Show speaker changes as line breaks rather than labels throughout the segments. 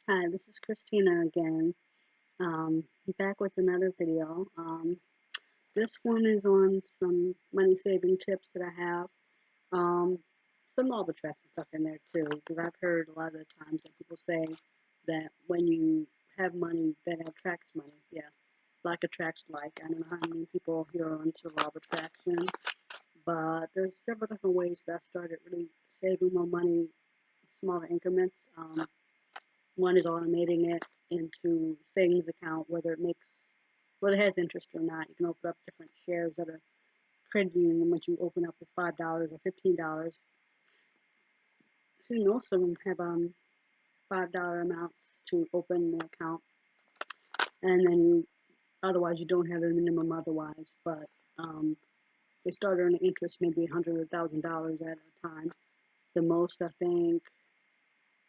Hi, this is Christina again. Back with another video. This one is on some money saving tips that I have. Um, some law of attraction stuff in there too, because I've heard a lot of the times that people say that when you have money, that attracts money. Yeah, like attracts like. I don't know how many people here are into law of attraction, but there's several different ways that I started really saving more money in smaller increments. One is automating it into savings account, whether it has interest or not. You can open up different shares that are crediting once you open up with $5 or $15. So most of them have $5 amounts to open the account, and then otherwise you don't have a minimum otherwise. But they start earning interest maybe $100,000 at a time. The most I think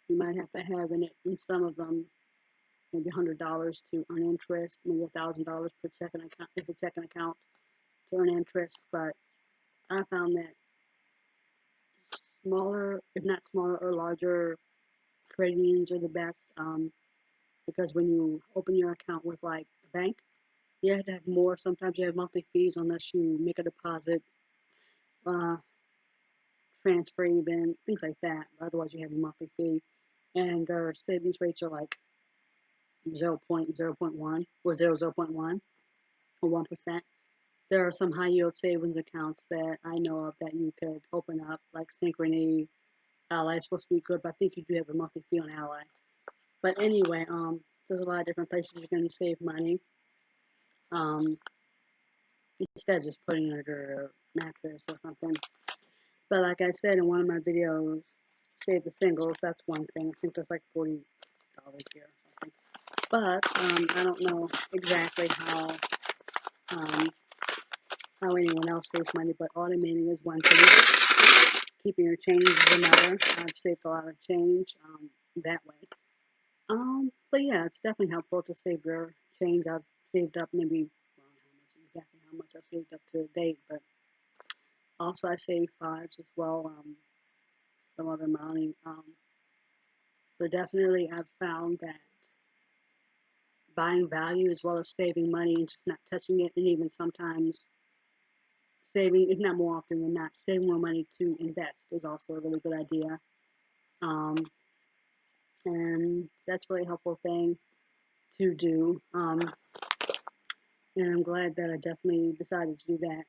you might have to have in it in some of them maybe $100 to earn interest, maybe $1,000 per checking account if a checking account to earn interest. But I found that smaller, if not smaller or larger, credit unions are the best because when you open your account with like a bank, you have to have more. Sometimes you have monthly fees unless you make a deposit, uh, transfer even, things like that. Otherwise, you have a monthly fee. And their savings rates are like 0.0.1 or 0.1 or 1%. There are some high yield savings accounts that I know of that you could open up, like Synchrony. Ally is supposed to be good, but I think you do have a monthly fee on Ally. But anyway, there's a lot of different places you can save money. Um, Instead of just putting it under a mattress or something. But like I said in one of my videos, save the singles. That's one thing. I think there's like $40 here or something. But I don't know exactly um, how anyone else saves money. But automating is one thing. Keeping your change is another. I've saved a lot of change that way. But yeah, it's definitely helpful to save your change. I've saved up maybe, well, exactly how much I've saved up to date, but also I saved fives as well, some other money. But definitely I've found that buying value as well as saving money and just not touching it, and even sometimes saving, if not more often than not, saving more money to invest is also a really good idea. Um, and that's a really helpful thing to do. And I'm glad that I definitely decided to do that.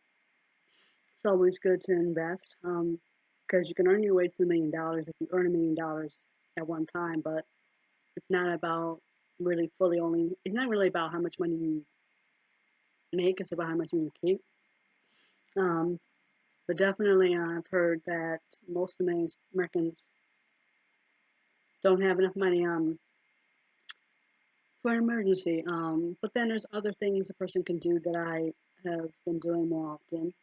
It's always good to invest because you can earn your way to $1 million if you earn $1 million at one time, but it's not about really fully only, it's not really about how much money you make, it's about how much you keep. Um, but definitely, I've heard that most Americans don't have enough money for an emergency. But then there's other things a person can do that I have been doing more often.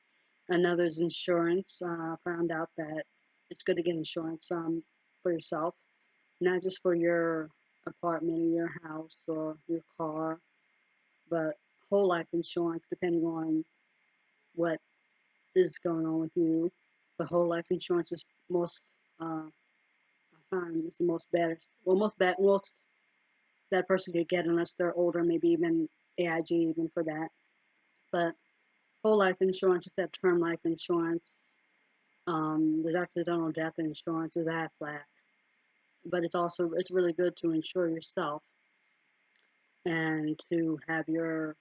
Another is insurance. Found out that it's good to get insurance for yourself, not just for your apartment or your house or your car, but whole life insurance depending on what is going on with you. But whole life insurance is most I find it's the most better. Well, most that person could get unless they're older, maybe even AIG even for that. But whole life insurance is that term life insurance. There's accidental death insurance, there's AFLAC, but it's really good to insure yourself and to have yourself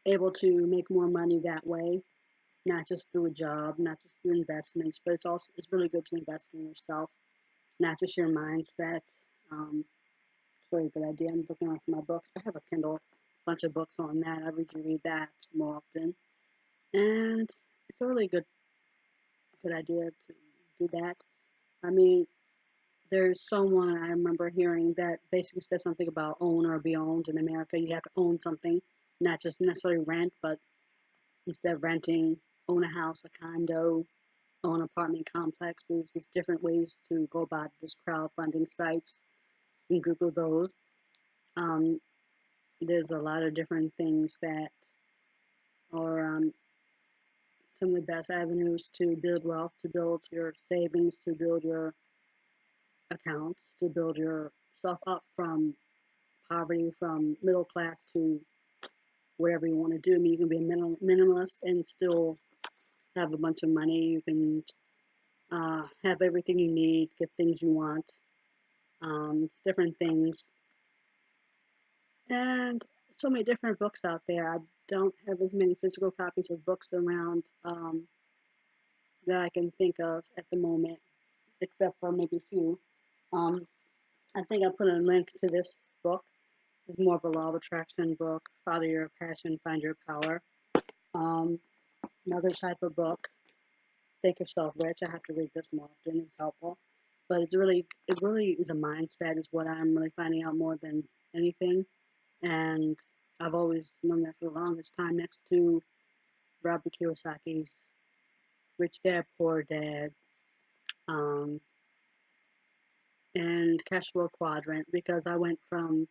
able to make more money that way, not just through a job, not just through investments, but it's really good to invest in yourself, not just your mindset. It's really a good idea. I'm looking at my books. I have a Kindle, bunch of books on that. I usually read that more often, and it's a really good idea to do that. I mean, there's someone I remember hearing that basically said something about own or be owned in America. You have to own something, not just necessarily rent, but instead of renting, own a house, a condo, own apartment complexes. There's different ways to go about this crowdfunding sites. You can Google those. Um, there's a lot of different things that are some of the best avenues to build wealth, to build your savings, to build your accounts to build yourself up from poverty, from middle class to whatever you want to do. I mean, you can be a minimalist and still have a bunch of money. You can have everything you need, get things you want, different things, and so many different books out there. I don't have as many physical copies of books around that I can think of at the moment, except for maybe a few. Um, I think I put a link to this book. This is more of a law of attraction book. Follow your passion, find your power. Um, Another type of book, Think Yourself Rich. I have to read this more often. It's helpful, but it really is a mindset. Is what I'm really finding out more than anything. And I've always known that for the longest time. Next to Robert Kiyosaki's Rich Dad Poor Dad, um, and Cash Flow Quadrant, because I went from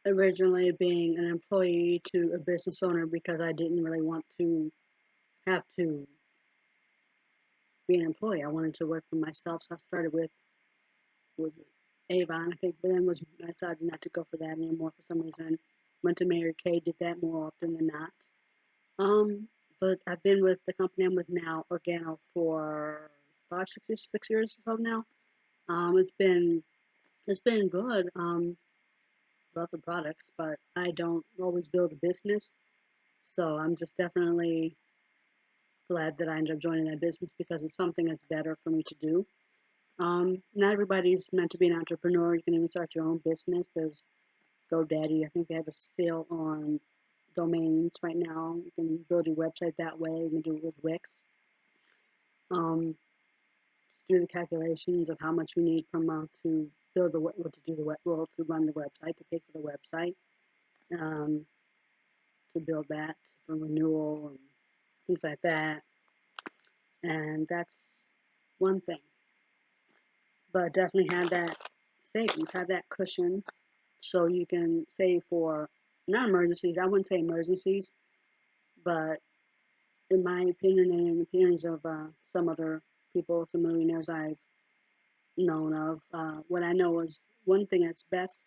originally being an employee to a business owner because I didn't really want to have to be an employee. I wanted to work for myself, so I started with was Avon, I think, but then I decided not to go for that anymore for some reason. Went to Mary Kay, did that more often than not. Um, but I've been with the company I'm with now, Organo, for 6 years or so now. It's been good. Lots of products, but I don't always build a business, so I'm just definitely glad that I ended up joining that business because it's something that's better for me to do. Not everybody's meant to be an entrepreneur. You can even start your own business. There's GoDaddy. I think they have a sale on domains right now. You can build your website that way. You can do it with Wix. Um, do the calculations of how much you need per month to build the to do the to run the website, to pay for the website, um, to build that for renewal and things like that. And that's one thing. But definitely have that savings, have that cushion, so you can save for not emergencies. I wouldn't say emergencies, but in my opinion and in the opinions of some other people, some millionaires I've known of, what I know is one thing that's best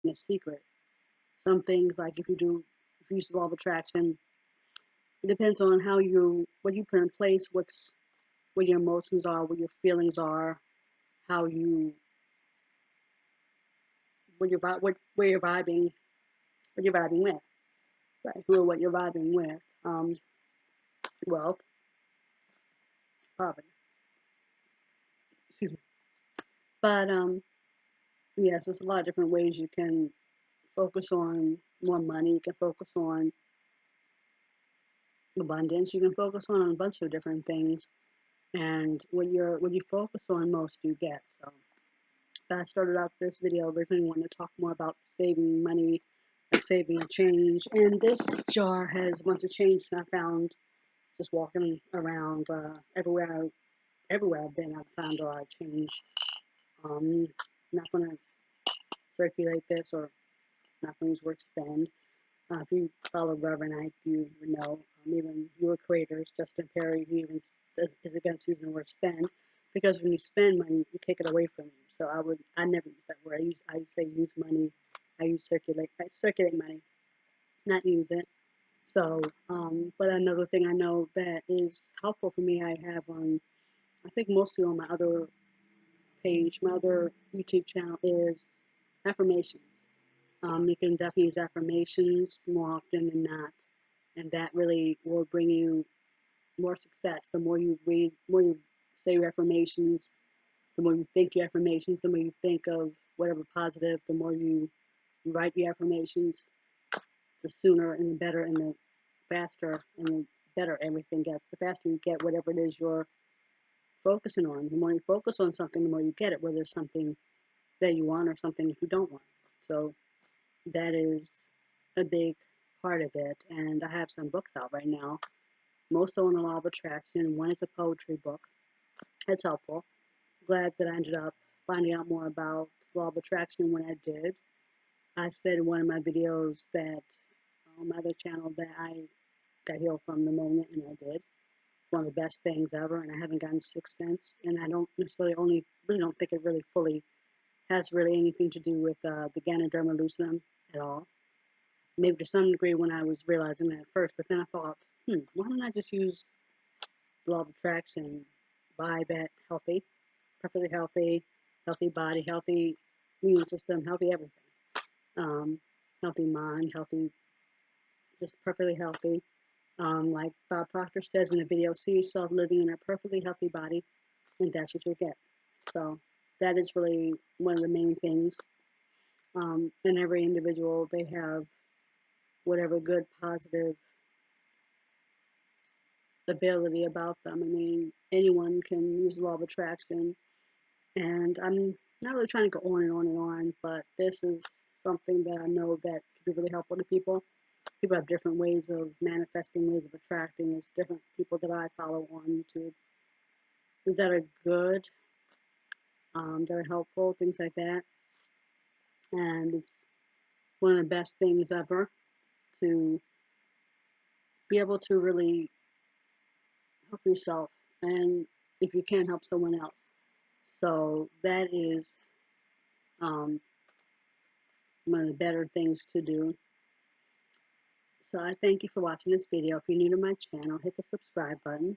in a secret. Some things, like if you use the law of attraction, it depends on what you put in place, what your emotions are, what your feelings are, how you, where you're vibing, what you're vibing with, right? Who or what you're vibing with. Wealth, poverty, excuse me. But yes, there's a lot of different ways you can focus on more money. You can focus on abundance. You can focus on a bunch of different things. And what you focus on most, you get. So I started out this video originally wanting to talk more about saving money, like saving change. And this jar has a bunch of change that I found just walking around everywhere I've been. I've found a lot of change. I'm not going to circulate this or not going to use word spend. If you follow Reverend Ike, you would know. Even your creators, Justin Perry, he even is against using the word spend because when you spend money, you take it away from you. So I never use that word. I say use money. I use circulate. I circulate money, not use it. So, but another thing I know that is helpful for me, I have on, I think mostly on my other page, my other YouTube channel is affirmations. You can definitely use affirmations more often than not, and that really will bring you more success. The more you read, more you say your affirmations, the more you think your affirmations, the more you think of whatever positive, the more you write your affirmations, the sooner and the better and the faster and the better everything gets. The faster you get whatever it is you're focusing on. The more you focus on something, the more you get it, whether it's something that you want or something that you don't want. So that is a big part of it. And I have some books out right now most on the law of attraction. One is a poetry book. It's helpful. Glad that I ended up finding out more about law of attraction when I did. I said in one of my videos that on my other channel that I got healed from the moment, and I did. One of the best things ever, and I haven't gotten sick since. And I don't necessarily really don't think it really fully has really anything to do with the Ganoderma lucidum at all. Maybe to some degree when I was realizing that at first, but then I thought, why don't I just use the law of attraction, vibe at healthy, perfectly healthy, healthy body, healthy immune system, healthy everything, healthy mind, healthy, just perfectly healthy. Like Bob Proctor says in the video, see yourself living in a perfectly healthy body, and that's what you'll get. So that is really one of the main things. In every individual, they have whatever good, positive ability about them. I mean, anyone can use the law of attraction, and I'm not really trying to go on and on and on, but this is something that I know that could be really helpful to people. People have different ways of manifesting, ways of attracting. There's different people that I follow on YouTube that are good, that are helpful, things like that. And it's one of the best things ever to be able to really help yourself, and if you can, help someone else. So that is um, one of the better things to do. So I thank you for watching this video. If you're new to my channel, hit the subscribe button,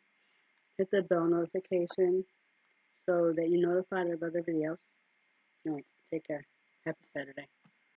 hit the bell notification so that you're notified of other videos. All right, take care. Happy Saturday.